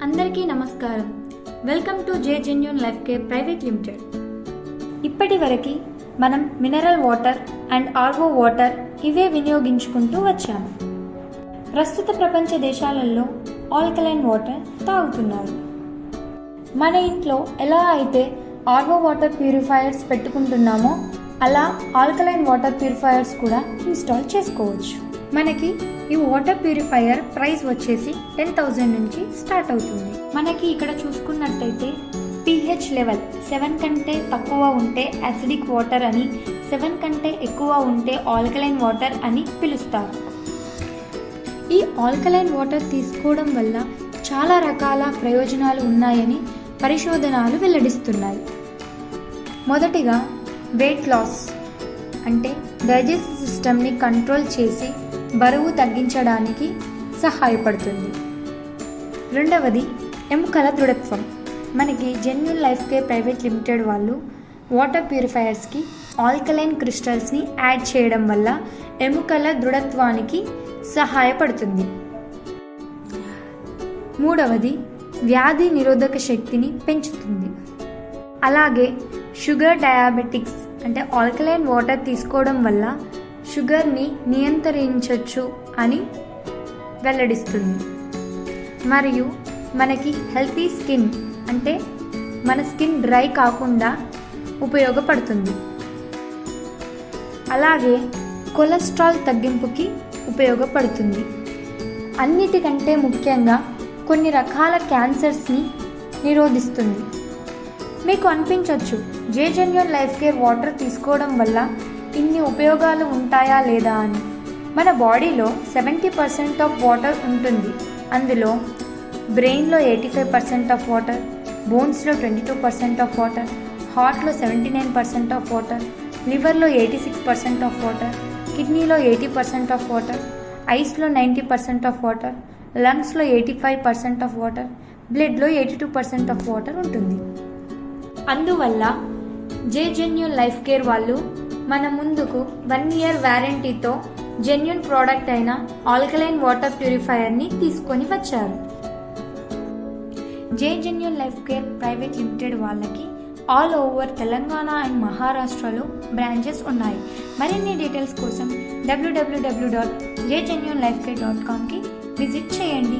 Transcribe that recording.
అందరికీ నమస్కారం. Welcome to J genuine life care private limited. ఇప్పటి వరకు మనం mineral water and RO water ఇవే వినియోగించుకుంటూ వచ్చాము. ప్రస్తుత ప్రపంచ దేశాలలో ఆల్కలైన్ వాటర్ తాగుతున్నారు. మన ఇంట్లో ఎలా అయితే ఆర్ఓ వాటర్ ప్యూరిఫైయర్స్ పెట్టుకుంటున్నామో అలా ఆల్కలైన్ వాటర్ ప్యూరిఫైయర్స్ కూడా ఇన్స్టాల్ చేసుకోవచ్చు. మనకి ఈ వాటర్ ప్యూరిఫైయర్ ప్రైస్ వచ్చేసి 10,000 నుంచి స్టార్ట్ అవుతుంది. మనకి ఇక్కడ చూసుకున్నట్టయితే pH లెవెల్ 7 కంటే తక్కువ ఉంటే యాసిడిక్ వాటర్ అని, 7 కంటే ఎక్కువ ఉంటే ఆల్కలైన్ వాటర్ అని పిలుస్తారు. ఈ ఆల్కలైన్ వాటర్ తీసుకోవడం వల్ల చాలా రకాల ప్రయోజనాలు ఉన్నాయని పరిశోధనలు వెల్లడిస్తున్నాయి. మొదటిగా వెయిట్ లాస్ అంటే డైజెస్టివ్ సిస్టమ్ని కంట్రోల్ చేసి బరువు తగ్గించడానికి సహాయపడుతుంది. రెండవది ఎముకల దృఢత్వం. మనకి genuine life care private limited వాళ్ళు వాటర్ ప్యూరిఫైయర్స్కి ఆల్కలైన్ క్రిస్టల్స్ని యాడ్ చేయడం వల్ల ఎముకల దృఢత్వానికి సహాయపడుతుంది. మూడవది వ్యాధి నిరోధక శక్తిని పెంచుతుంది. అలాగే షుగర్ డయాబెటిక్స్ అంటే ఆల్కలైన్ వాటర్ తీసుకోవడం వల్ల షుగర్ని నియంత్రించవచ్చు అని వెల్లడిస్తుంది. మరియు మనకి హెల్తీ స్కిన్ అంటే మన స్కిన్ డ్రై కాకుండా ఉపయోగపడుతుంది. అలాగే కొలెస్ట్రాల్ తగ్గింపుకి ఉపయోగపడుతుంది. అన్నిటికంటే ముఖ్యంగా కొన్ని రకాల క్యాన్సర్స్ని నిరోధిస్తుంది. మీకు అనిపించవచ్చు జే జెన్యూన్ లైఫ్ కేర్ వాటర్ తీసుకోవడం వల్ల ఇన్ని ఉపయోగాలు ఉంటాయా లేదా అని. మన బాడీలో 70% ఆఫ్ వాటర్ ఉంటుంది. అందులో బ్రెయిన్లో 85% ఆఫ్ వాటర్, బోన్స్లో 22% ఆఫ్ వాటర్, హార్ట్లో 79% ఆఫ్ వాటర్, లివర్లో 86% ఆఫ్ వాటర్, కిడ్నీలో 80% ఆఫ్ వాటర్, ఐస్లో 90% ఆఫ్ వాటర్, లంగ్స్లో 85% ఆఫ్ వాటర్, బ్లడ్లో 82% ఆఫ్ వాటర్ ఉంటుంది. అందువల్ల జే జెన్యూన్ లైఫ్ కేర్ వాళ్ళు మన ముందుకు 1 year వ్యారంటీతో జెన్యూన్ ప్రోడక్ట్ అయిన ఆల్కలైన్ వాటర్ ప్యూరిఫైయర్ని తీసుకొని వచ్చారు. J genuine life care private limited వాళ్ళకి ఆల్ ఓవర్ తెలంగాణ అండ్ మహారాష్ట్రలో బ్రాంచెస్ ఉన్నాయి. మరిన్ని డీటెయిల్స్ కోసం www.jgenuinelifecare.comకి విజిట్ చేయండి.